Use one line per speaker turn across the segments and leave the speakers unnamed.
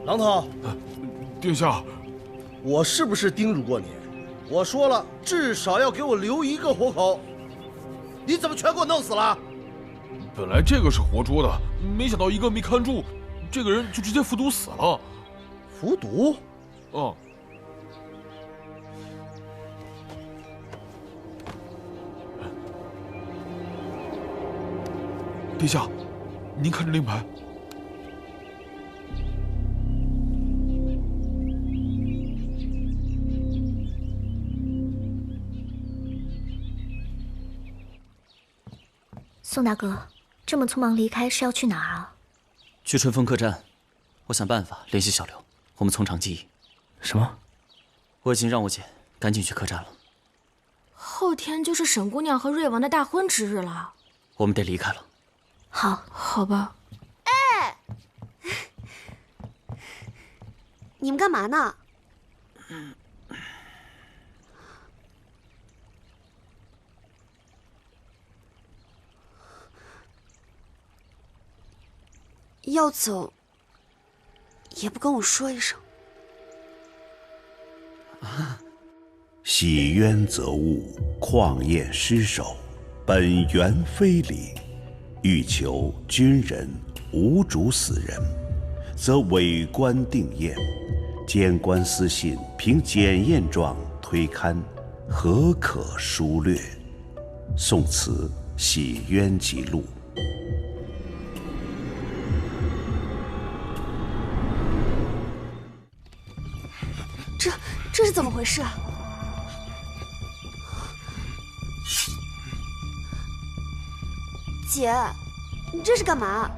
郎头，
殿下，
我是不是叮嘱过你？我说了，至少要给我留一个活口。你怎么全给我弄死了？
本来这个是活捉的，没想到一个没看住，这个人就直接服毒死了。
服毒？
哦。殿下，您看这令牌。
宋大哥，这么匆忙离开是要去哪儿啊？
去春风客栈，我想办法联系小刘，我们从长计议。
什么？
我已经让我姐赶紧去客栈了。
后天就是沈姑娘和瑞王的大婚之日了，
我们得离开了。
好，
好吧。
哎，你们干嘛呢？要走，也不跟我说一声。
洗冤择物，旷宴失守，本源非礼。欲求君人无主死人，则委官定验。监官私信凭检验状推勘，何可疏略？宋词洗冤记录。
这是怎么回事啊？姐，你这是干嘛？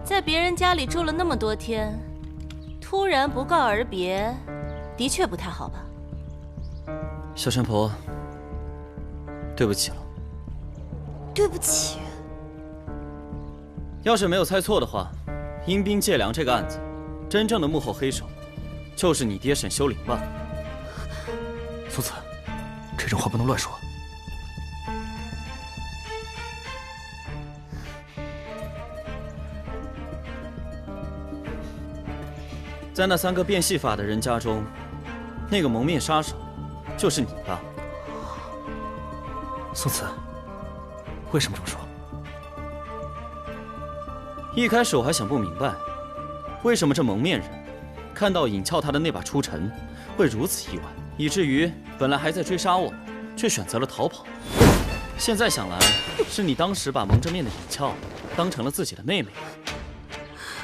在别人家里住了那么多天，突然不告而别，的确不太好吧？
小神婆，对不起了。
对不起。
要是没有猜错的话，阴兵借粮这个案子，真正的幕后黑手，就是你爹沈修灵吧？
苏子，这种话不能乱说。
在那3个变戏法的人家中，那个蒙面杀手就是你吧？
苏子，为什么这么说？
一开始我还想不明白，为什么这蒙面人看到尹俏他的那把出尘会如此意外，以至于本来还在追杀我们，却选择了逃跑。现在想来，是你当时把蒙着面的尹俏当成了自己的妹妹。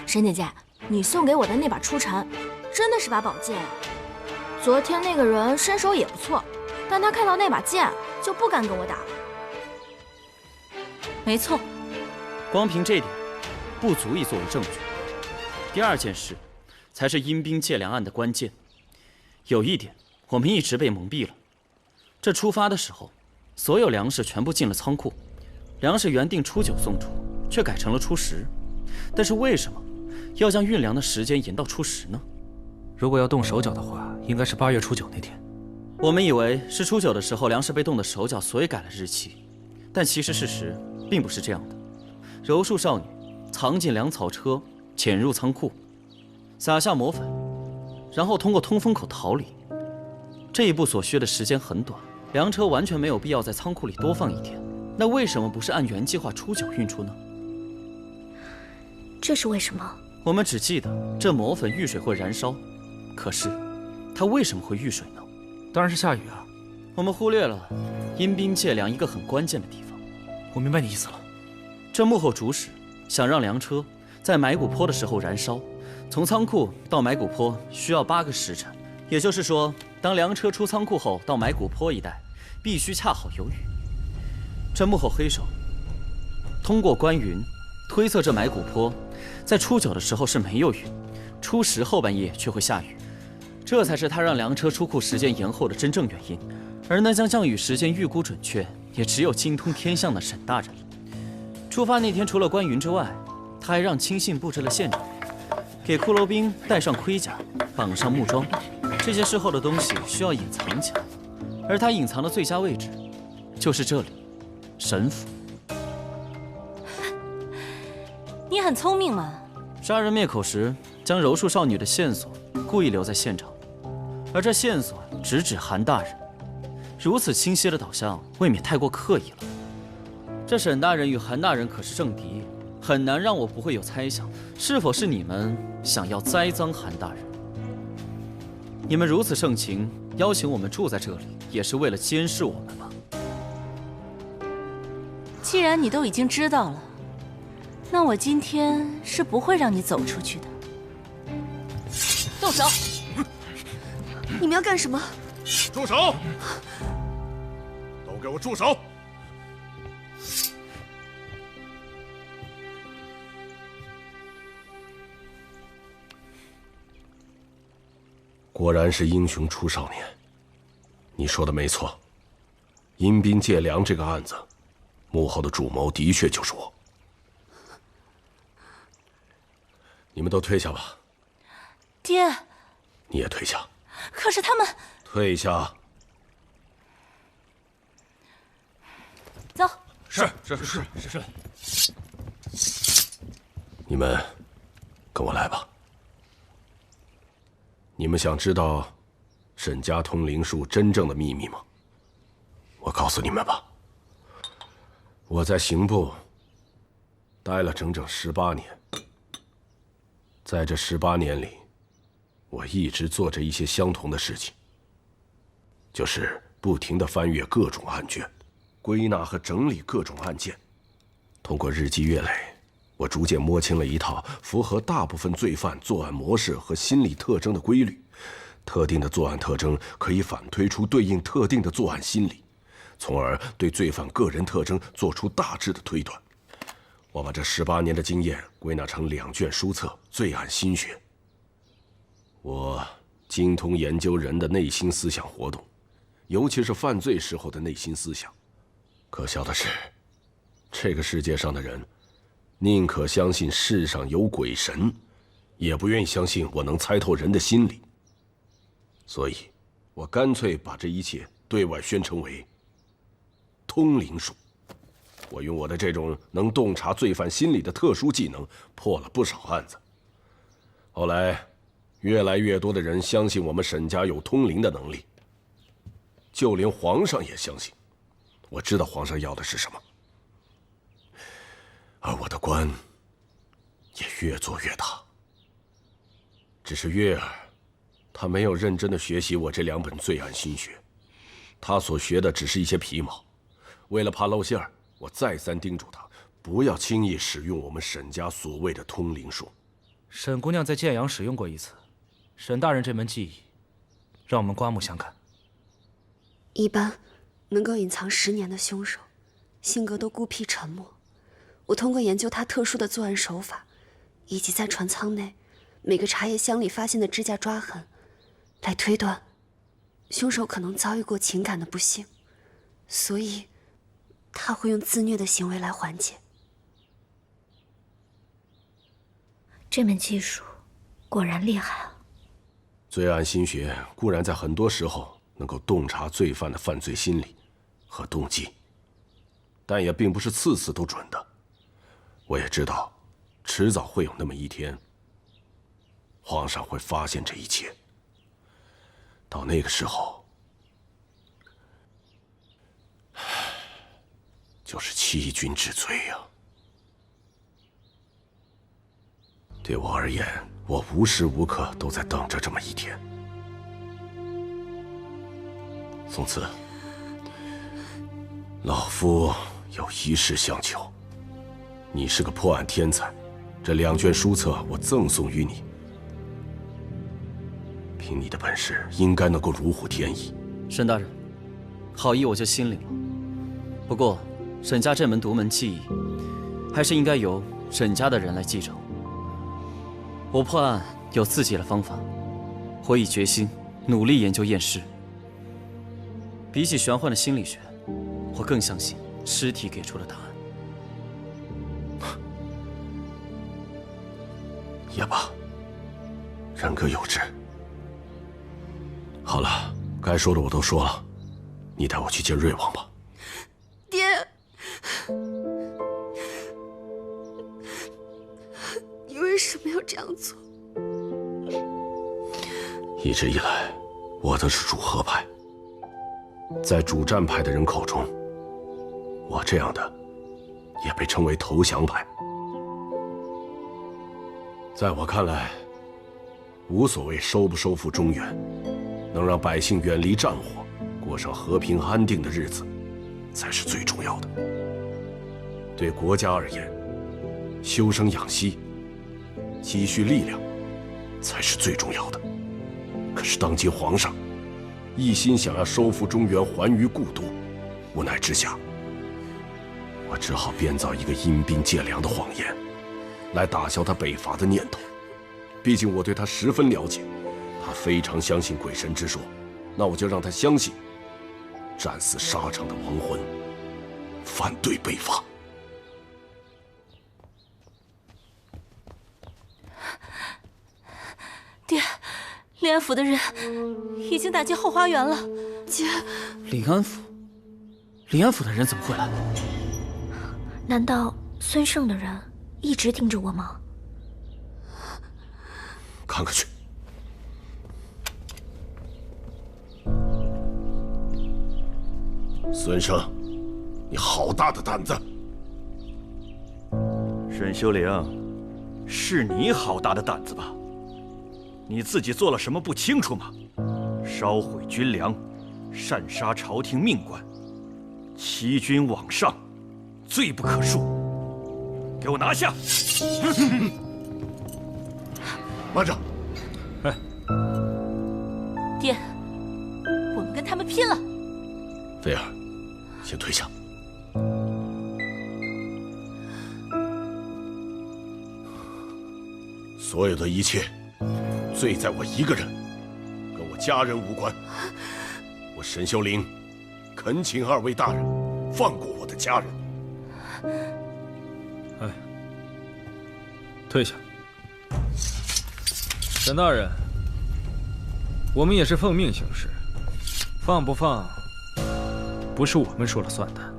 沈姐姐，你送给我的那把出尘，真的是把宝剑。昨天那个人身手也不错，但他看到那把剑就不敢跟我打了。
没错，
光凭这点，不足以作为证据。第二件事，才是阴兵借粮案的关键。有一点，我们一直被蒙蔽了。这出发的时候，所有粮食全部进了仓库，粮食原定初9送出，却改成了初10。但是为什么要将运粮的时间延到初10呢？
如果要动手脚的话，应该是8月初9那天。
我们以为是初9的时候粮食被冻的手脚，所以改了日期。但其实事实并不是这样的。柔术少女藏进粮草车，潜入仓库，撒下魔粉，然后通过通风口逃离。这一步所需的时间很短，粮车完全没有必要在仓库里多放1天。那为什么不是按原计划初9运出呢？
这是为什么？
我们只记得这魔粉遇水会燃烧，可是它为什么会遇水呢？
当然是下雨啊。
我们忽略了阴兵借粮一个很关键的地方。
我明白你意思了。
这幕后主使想让粮车在埋骨坡的时候燃烧，从仓库到埋骨坡需要8个时辰，也就是说，当粮车出仓库后到埋骨坡一带，必须恰好有雨。这幕后黑手通过观云推测，这埋骨坡在初9的时候是没有雨，初10后半夜却会下雨，这才是他让粮车出库时间延后的真正原因。而能将降雨时间预估准确，也只有精通天象的沈大人。出发那天，除了观云之外，他还让亲信布置了现场，给骷髅兵戴上盔甲，绑上木桩。这些事后的东西需要隐藏起来，而他隐藏的最佳位置就是这里，沈府。
你很聪明嘛。
杀人灭口时，将柔术少女的线索故意留在现场，而这线索直指韩大人。如此清晰的导向，未免太过刻意了。这沈大人与韩大人可是政敌，很难让我不会有猜想，是否是你们想要栽赃韩大人？你们如此盛情邀请我们住在这里，也是为了监视我们吧？
既然你都已经知道了，那我今天是不会让你走出去的。动手！
你们要干什么？
住手！都给我住手！
果然是英雄出少年，你说的没错，阴兵借粮这个案子，幕后的主谋的确就是我。你们都退下吧。
爹，
你也退下。
可是他们……
退下。
走。
是。
你们跟我来吧。你们想知道沈家通灵术真正的秘密吗？我告诉你们吧，我在刑部待了整整18年，在这18年里，我一直做着一些相同的事情，就是不停地翻阅各种案卷，归纳和整理各种案件，通过日积月累，我逐渐摸清了一套符合大部分罪犯作案模式和心理特征的规律。特定的作案特征可以反推出对应特定的作案心理，从而对罪犯个人特征做出大致的推断。我把这18年的经验归纳成2卷书册《罪案心学》。我精通研究人的内心思想活动，尤其是犯罪时候的内心思想。可笑的是，这个世界上的人宁可相信世上有鬼神，也不愿意相信我能猜透人的心理。所以，我干脆把这一切对外宣称为通灵术。我用我的这种能洞察罪犯心理的特殊技能，破了不少案子。后来，越来越多的人相信我们沈家有通灵的能力，就连皇上也相信。我知道皇上要的是什么，而我的官也越做越大。只是月儿，他没有认真的学习我这2本罪案心学，他所学的只是一些皮毛。为了怕露馅儿，我再三叮嘱他不要轻易使用我们沈家所谓的通灵术。
沈姑娘在建阳使用过一次，沈大人这门技艺，让我们刮目相看。
一般能够隐藏10年的凶手，性格都孤僻沉默。我通过研究他特殊的作案手法，以及在船舱内每个茶叶箱里发现的指甲抓痕，来推断，凶手可能遭遇过情感的不幸，所以他会用自虐的行为来缓解。
这门技术果然厉害啊！
罪案心学固然在很多时候能够洞察罪犯的犯罪心理和动机，但也并不是次次都准的。我也知道，迟早会有那么一天，皇上会发现这一切。到那个时候，就是欺君之罪呀。对我而言，我无时无刻都在等着这么一天。宋慈，老夫有一事相求。你是个破案天才，这2卷书册我赠送于你。凭你的本事，应该能够如虎添翼。
沈大人，好意我就心领了。不过，沈家这门独门技艺，还是应该由沈家的人来继承。我破案有自己的方法，我已决心努力研究验尸。比起玄幻的心理学，我更相信尸体给出的答案。
也罢，人各有志。好了，该说的我都说了，你带我去见瑞王吧。
爹，你为什么要这样做？
一直以来，我都是主和派。在主战派的人口中，我这样的也被称为投降派。在我看来，无所谓收不收复中原，能让百姓远离战火，过上和平安定的日子，才是最重要的。对国家而言，休生养息，积蓄力量，才是最重要的。可是当今皇上一心想要收复中原，还于故都，无奈之下，我只好编造一个阴兵借粮的谎言，来打消他北伐的念头。毕竟我对他十分了解，他非常相信鬼神之说，那我就让他相信战死沙场的亡魂反对北伐。
爹，临安府的人已经打进后花园了。
姐，
临安府，临安府的人怎么会来？
难道孙胜的人一直盯着我吗？
看看去。孙胜，你好大的胆子！
沈修灵，是你好大的胆子吧？你自己做了什么不清楚吗？烧毁军粮，擅杀朝廷命官，欺君罔上，罪不可恕。给我拿下！
慢着！
哎，爹，我们跟他们拼了！
菲儿，先退下。所有的一切，罪在我一个人，跟我家人无关。我沈修灵恳请二位大人放过我的家人。
哎，退下。沈大人，我们也是奉命行事，放不放，不是我们说了算的。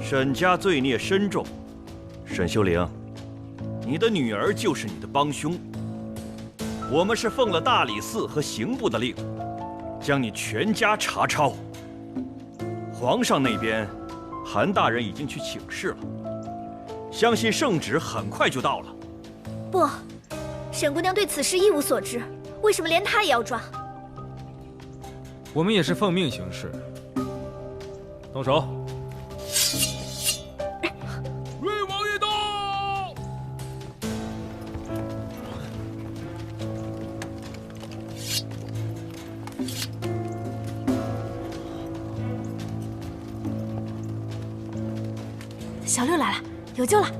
沈家罪孽深重，沈修灵，你的女儿就是你的帮凶。我们是奉了大理寺和刑部的令，将你全家查抄。皇上那边，韩大人已经去请示了，相信圣旨很快就到了。
不，沈姑娘对此事一无所知，为什么连她也要抓？
我们也是奉命行事，动手！
瑞王爷到！
小六来了，有救了！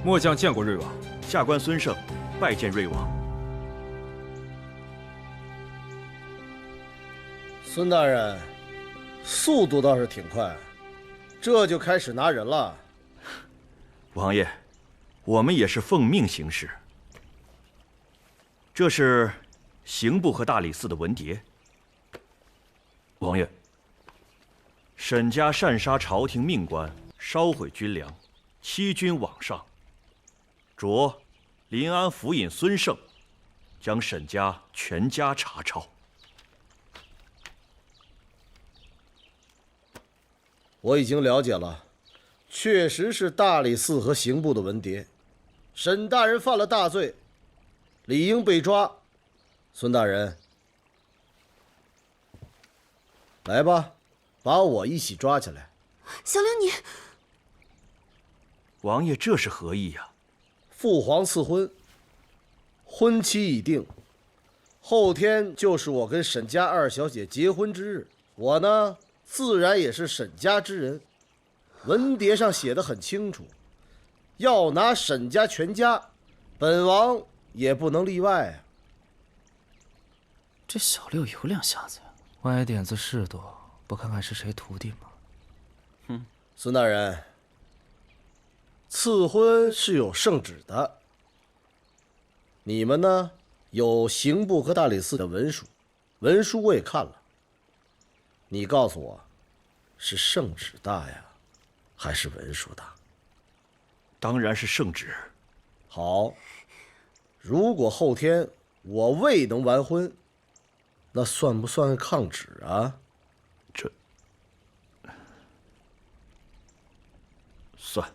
末将见过瑞王。
下官孙胜拜见瑞王。
孙大人，速度倒是挺快，这就开始拿人了。
王爷，我们也是奉命行事。这是刑部和大理寺的文牒。王爷，沈家擅杀朝廷命官，烧毁军粮，欺君罔上，着临安府尹孙胜将沈家全家查抄。
我已经了解了，确实是大理寺和刑部的文牒。沈大人犯了大罪，理应被抓。孙大人，来吧，把我一起抓起来。
小六，你……
王爷这是何意呀？
父皇赐婚，婚期已定，后天就是我跟沈家二小姐结婚之日。我呢，自然也是沈家之人。文牒上写得很清楚，要拿沈家全家，本王也不能例外啊。
这小六有两下子呀，
歪点子事多，不看看是谁徒弟吗？
孙大人，赐婚是有圣旨的，你们呢有刑部和大理寺的文书，文书我也看了。你告诉我，是圣旨大呀，还是文书大？
当然是圣旨。
好，如果后天我未能完婚，那算不算抗旨啊？
这算。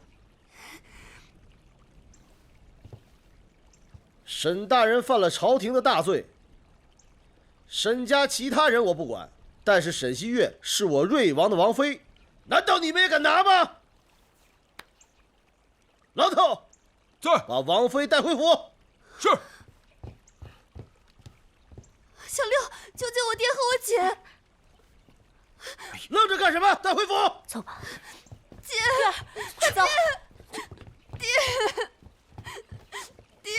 沈大人犯了朝廷的大罪，沈家其他人我不管，但是沈西月是我瑞王的王妃，难道你们也敢拿吗？牢头，
在，
把王妃带回府。
是。
小六，救救我爹和我姐！
愣着干什么？带回府。
走吧。
姐，
快走。
爹。
哼。
爹。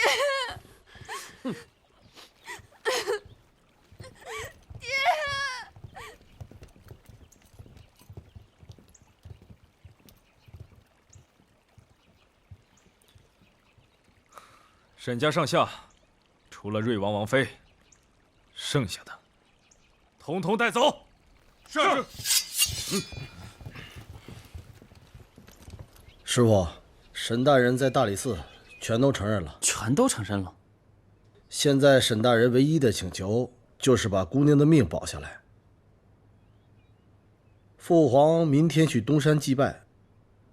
沈家上下，除了瑞王王妃，剩下的统统带走。
是。
师傅，沈大人在大理寺全都承认了。
全都承认了。
现在沈大人唯一的请求就是把姑娘的命保下来。父皇明天去东山祭拜，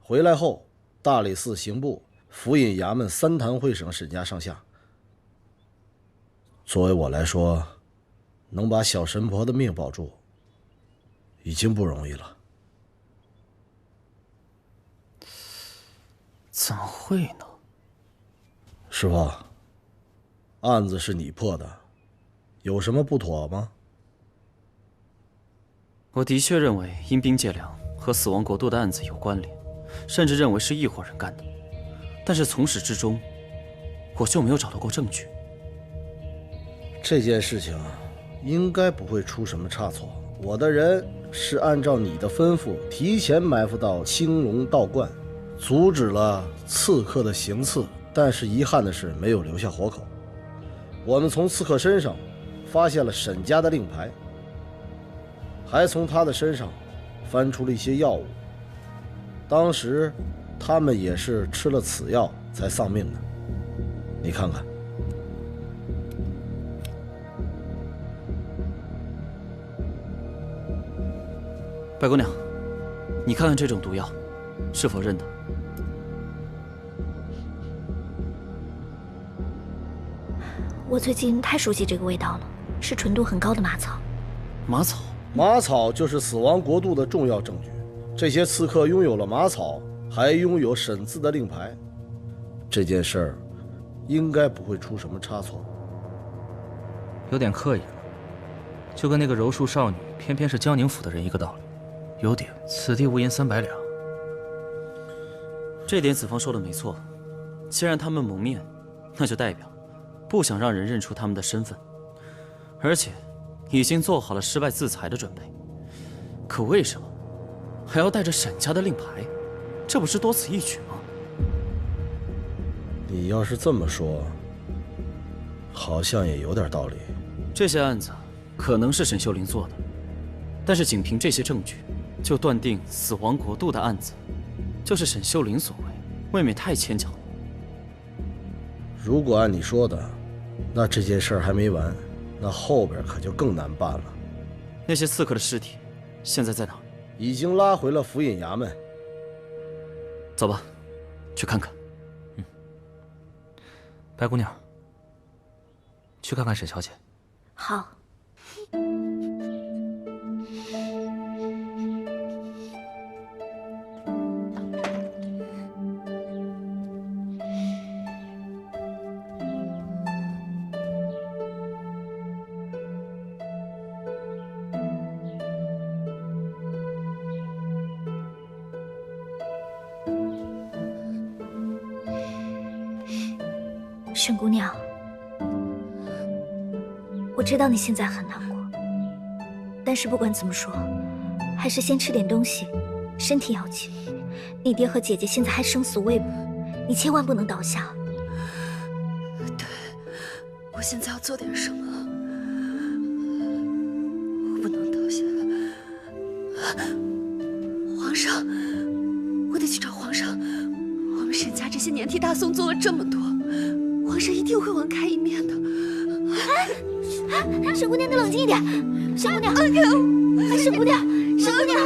回来后大理寺刑部、府尹衙门3坛会审沈家上下。作为我来说，能把小神婆的命保住，已经不容易了。
怎么会呢？
师傅，案子是你破的，有什么不妥吗？
我的确认为阴兵借粮和死亡国度的案子有关联，甚至认为是一伙人干的。但是从始至终，我就没有找到过证据。
这件事情应该不会出什么差错。我的人是按照你的吩咐，提前埋伏到青龙道观，阻止了刺客的行刺。但是遗憾的是，没有留下活口。我们从刺客身上发现了沈家的令牌，还从他的身上翻出了一些药物。当时他们也是吃了此药才丧命的。你看看。
白姑娘，你看看这种毒药，是否认得？
我最近太熟悉这个味道了，是纯度很高的马草。
马草？
马草就是死亡国度的重要证据。这些刺客拥有了马草，还拥有沈字的令牌，这件事儿应该不会出什么差错。
有点刻意了，就跟那个柔术少女偏偏是江宁府的人一个道理。有点此地无银300两。
这点子方说的没错，既然他们蒙面，那就代表不想让人认出他们的身份，而且已经做好了失败自裁的准备。可为什么还要带着沈家的令牌？这不是多此一举吗？
你要是这么说，好像也有点道理。
这些案子可能是沈秀玲做的，但是仅凭这些证据就断定死亡国度的案子就是沈秀玲所为，未免太牵强了。
如果按你说的，那这件事儿还没完，那后边可就更难办了。
那些刺客的尸体现在在哪儿？
已经拉回了府尹衙门。
走吧，去看看。
白姑娘，去看看沈小姐。
好。沈姑娘，我知道你现在很难过，但是不管怎么说，还是先吃点东西，身体要紧。你爹和姐姐现在还生死未卜，你千万不能倒下。
对，我我现在要做点什么？我不能倒下。皇上，我得去找皇上。我们沈家这些年替大宋做了这么多，皇上一定会网开一面的。
沈姑娘，你冷静一点。沈姑娘，沈姑娘，沈姑娘，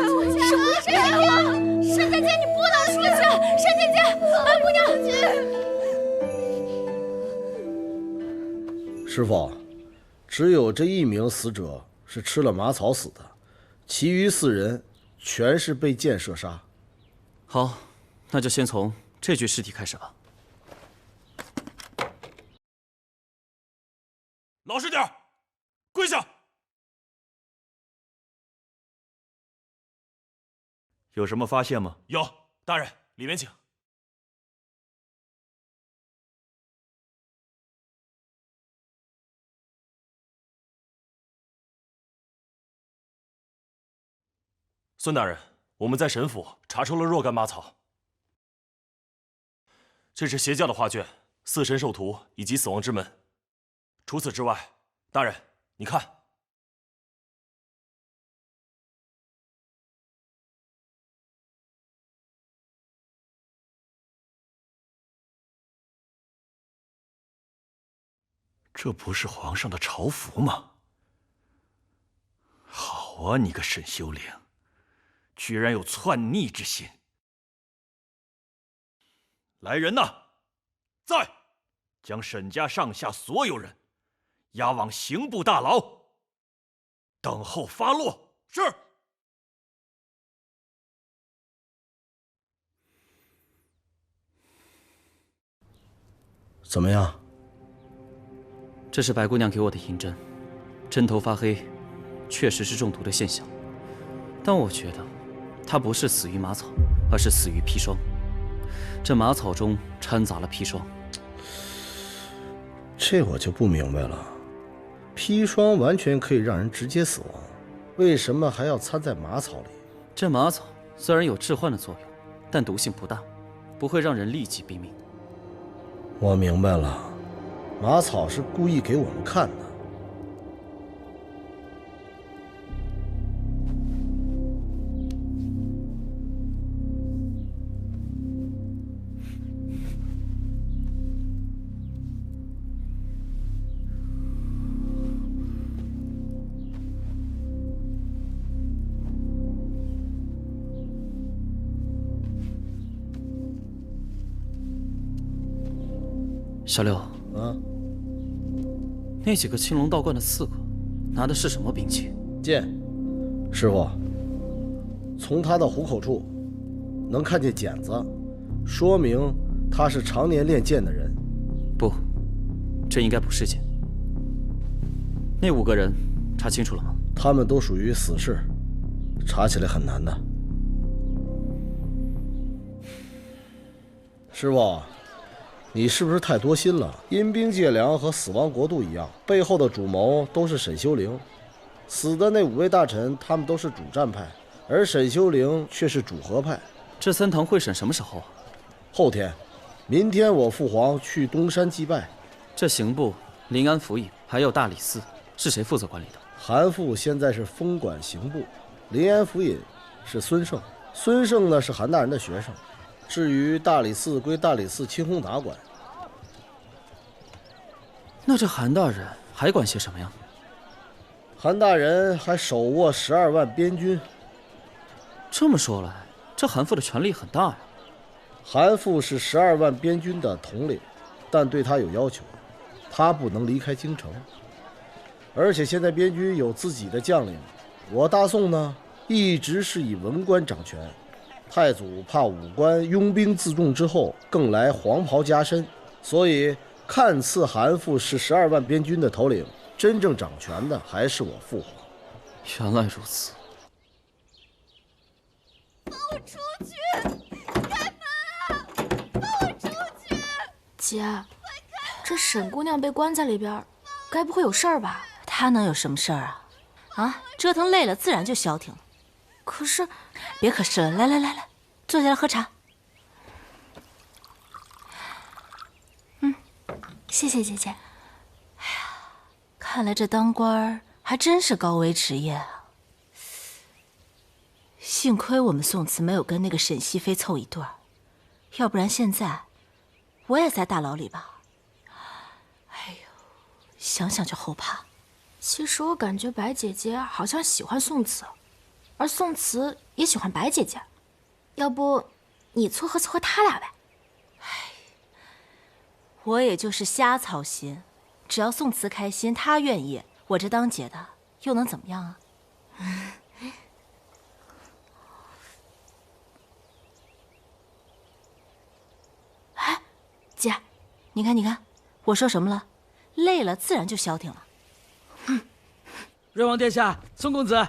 沈姐姐，你不能出去！沈姐姐，安姑娘。
师傅，只有这一名死者是吃了马草死的，其余4人全是被箭射杀。
好，那就先从这具尸体开始吧。
老实点儿，跪下！
有什么发现吗？
有，大人，里面请。孙大人，我们在沈府查出了若干马草，这是邪教的画卷、四神兽图以及死亡之门。除此之外，大人，你看。
这不是皇上的朝服吗？好啊，你个沈修灵，居然有篡逆之心！来人呐，在，将沈家上下所有人押往刑部大牢，等候发落。
是。
怎么样？
这是白姑娘给我的银针，针头发黑，确实是中毒的现象。但我觉得，她不是死于马草，而是死于砒霜。这马草中掺杂了砒霜，
这我就不明白了。砒霜完全可以让人直接死亡，为什么还要掺在马草里？
这马草虽然有致幻的作用，但毒性不大，不会让人立即毙命。
我明白了。马草是故意给我们看的。
小六，
啊，
那几个青龙道观的刺客拿的是什么兵器？
剑。师傅，从他的虎口处能看见茧子，说明他是常年练剑的人。
不，这应该不是剑。那5个人查清楚了吗？
他们都属于死士，查起来很难的。师傅，你是不是太多心了？阴兵借粮和死亡国度一样，背后的主谋都是沈修灵。死的那5位大臣，他们都是主战派，而沈修灵却是主和派。
这3堂会审什么时候啊？
后天。明天我父皇去东山祭拜。
这刑部、临安府尹还有大理寺，是谁负责管理的？
韩馥现在是封管刑部，临安府尹是孙胜，孙胜呢是韩大人的学生。至于大理寺归大理寺清空达管。
那这韩大人还管些什么呀？
韩大人还手握12万边军。
这么说来，这韩馥的权力很大呀。
韩馥是12万边军的统领，但对他有要求，他不能离开京城。而且现在边军有自己的将领，我大宋呢一直是以文官掌权。太祖怕武官拥兵自重之后更来黄袍加身，所以看似韩馥是12万边军的头领，真正掌权的还是我父皇。
原来如此。
放我出去！开门！放我出去！
姐，这沈姑娘被关在里边，该不会有事儿吧？
她能有什么事儿啊？啊，折腾累了，自然就消停了。
可是，
别可是了，来，坐下来喝茶。
谢谢姐姐。
哎呀，看来这当官儿还真是高危职业啊！幸亏我们宋慈没有跟那个沈西飞凑一对儿，要不然现在我也在大牢里吧。哎呦，想想就后怕。
其实我感觉白姐姐好像喜欢宋慈，而宋慈也喜欢白姐姐。要不你撮合撮合他俩呗？
我也就是瞎操心，只要宋慈开心，他愿意，我这当姐的又能怎么样啊？哎，姐，你看，你看，我说什么了？累了自然就消停了。
瑞王殿下，宋公子，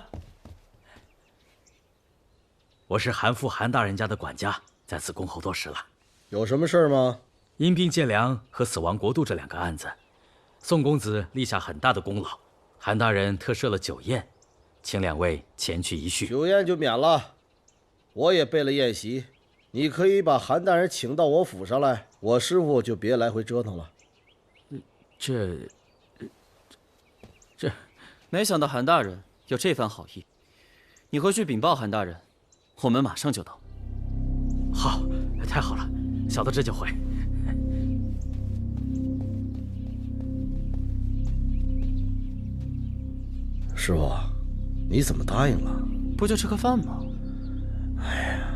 我是韩父韩大人家的管家，在此恭候多时了。
有什么事吗？
阴兵借粮和死亡国度这2个案子，宋公子立下很大的功劳，韩大人特设了酒宴，请2位前去一叙。
酒宴就免了，我也备了宴席，你可以把韩大人请到我府上来，我师傅就别来回折腾了。
这，没想到韩大人有这番好意，你回去禀报韩大人，我们马上就到。
好，太好了，小的这就回。
师傅，你怎么答应了？
不就吃个饭吗？
哎呀，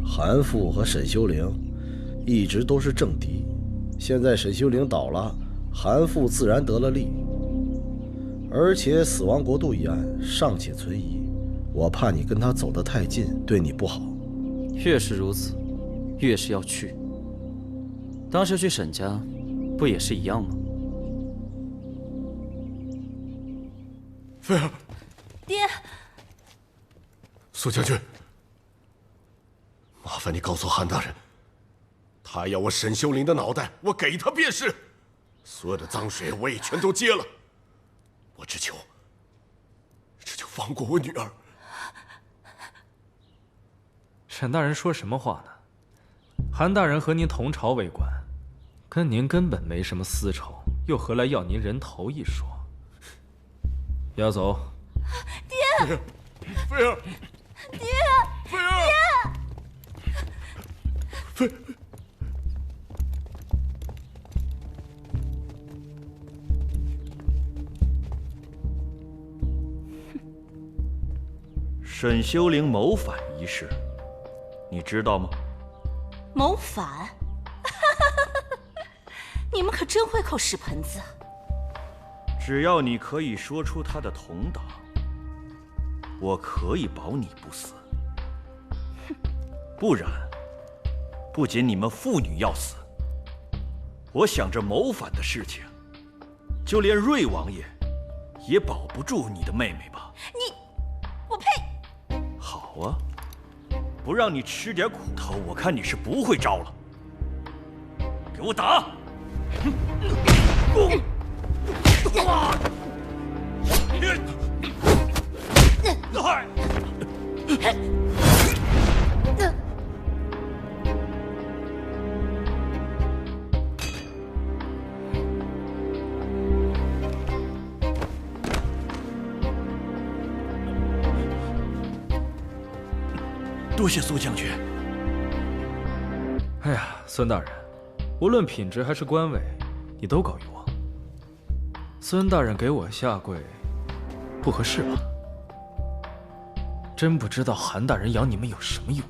韩父和沈修灵一直都是政敌，现在沈修灵倒了，韩父自然得了利。而且死亡国度一案尚且存疑，我怕你跟他走得太近，对你不好。
越是如此，越是要去。当时去沈家，不也是一样吗？
菲儿，
爹，
苏将军，麻烦你告诉韩大人，他要我沈修灵的脑袋，我给他便是。所有的脏水我也全都接了。我只求放过我女儿。
沈大人说什么话呢？韩大人和您同朝为官，跟您根本没什么私仇，又何来要您人头一说？要走。
爹，
菲儿，
爹，
菲儿，
爹，
菲。
沈修灵谋反一事，你知道吗？
谋反？你们可真会扣屎盆子啊！
只要你可以说出他的同党，我可以保你不死。不然，不仅你们父女要死，我想这谋反的事情，就连瑞王爷也保不住你的妹妹吧？
我呸！
好啊，不让你吃点苦头，我看你是不会招了。给我打！多谢苏将军。
哎呀，孙大人，无论品质还是官位，你都高于我。孙大人给我下跪，不合适吧？真不知道韩大人养你们有什么用。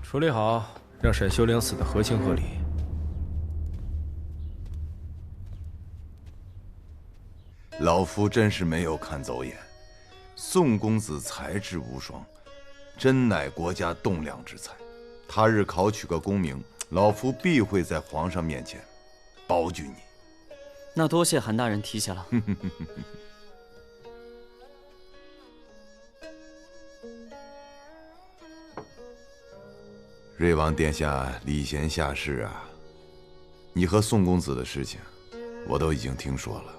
处理好，让沈修灵死得合情合理。
老夫真是没有看走眼，宋公子才智无双，真乃国家栋梁之才。他日考取个功名，老夫必会在皇上面前保举你。
那多谢韩大人提携了。
瑞王殿下礼贤下士啊，你和宋公子的事情，我都已经听说了。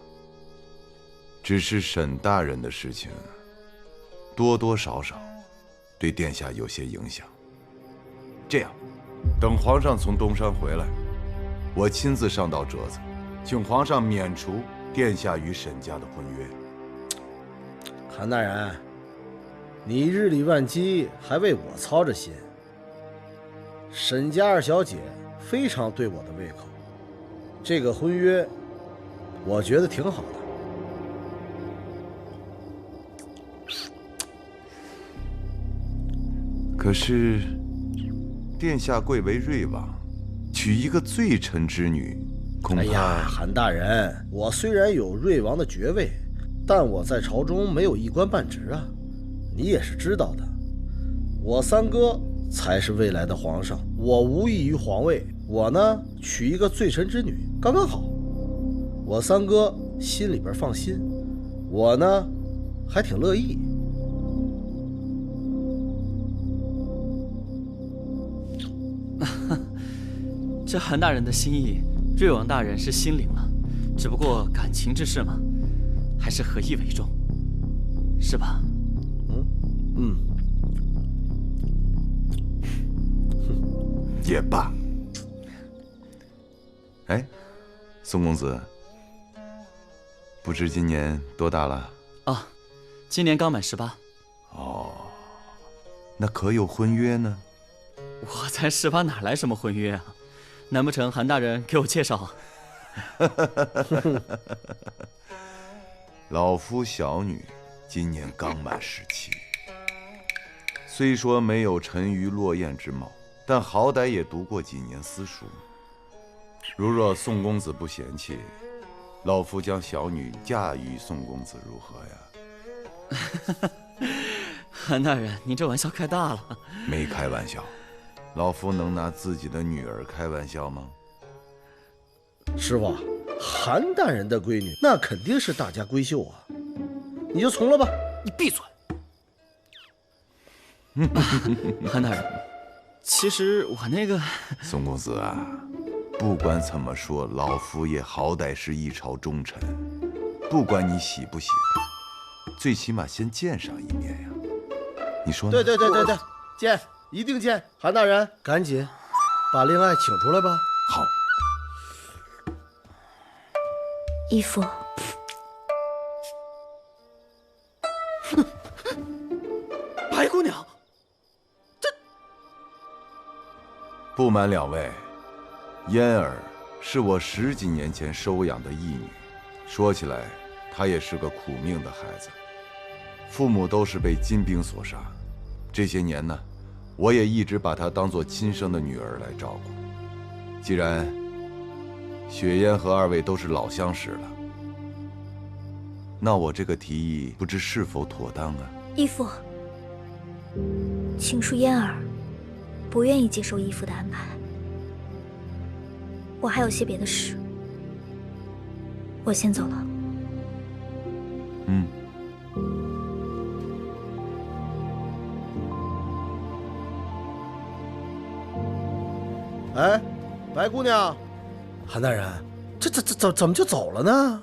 只是沈大人的事情，多多少少对殿下有些影响。这样，等皇上从东山回来，我亲自上到折子，请皇上免除殿下与沈家的婚约。
韩大人，你日理万机，还为我操着心。沈家二小姐非常对我的胃口，这个婚约，我觉得挺好的。
可是，殿下贵为瑞王，娶一个罪臣之女，恐怕……
哎呀，韩大人，我虽然有瑞王的爵位，但我在朝中没有一官半职啊，你也是知道的。我三哥才是未来的皇上，我无异于皇位，我呢娶一个罪臣之女，刚刚好。我三哥心里边放心，我呢还挺乐意。
这韩大人的心意，瑞王大人是心领了，只不过感情之事嘛，还是合意为重，是吧？
也罢。哎，宋公子，不知今年多大了？
啊，今年刚满18。
哦，那可有婚约呢？
我才18，哪来什么婚约啊？难不成韩大人给我介绍啊？
老夫小女今年刚满17，虽说没有沉鱼落雁之貌，但好歹也读过几年私塾。如若宋公子不嫌弃，老夫将小女嫁与宋公子如何呀？
韩大人，您这玩笑开大了。
没开玩笑，老夫能拿自己的女儿开玩笑吗？
师傅，韩大人的闺女那肯定是大家闺秀啊，你就从了吧。
你闭嘴！韩大人，其实我那个……
宋公子啊，不管怎么说，老夫也好歹是一朝忠臣，不管你喜不喜欢，最起码先见上一面呀。你说呢？
对，见，一定见。韩大人，赶紧把令爱请出来吧。
好。
义父，
白姑娘，
不瞒两位，嫣儿是我10几年前收养的义女，说起来，她也是个苦命的孩子，父母都是被金兵所杀。这些年呢，我也一直把她当作亲生的女儿来照顾。既然雪烟和2位都是老相识了，那我这个提议不知是否妥当啊？
义父，请恕嫣儿不愿意接受义父的安排，我还有些别的事，我先走了。
哎，白姑娘，韩大人，这怎么就走了呢？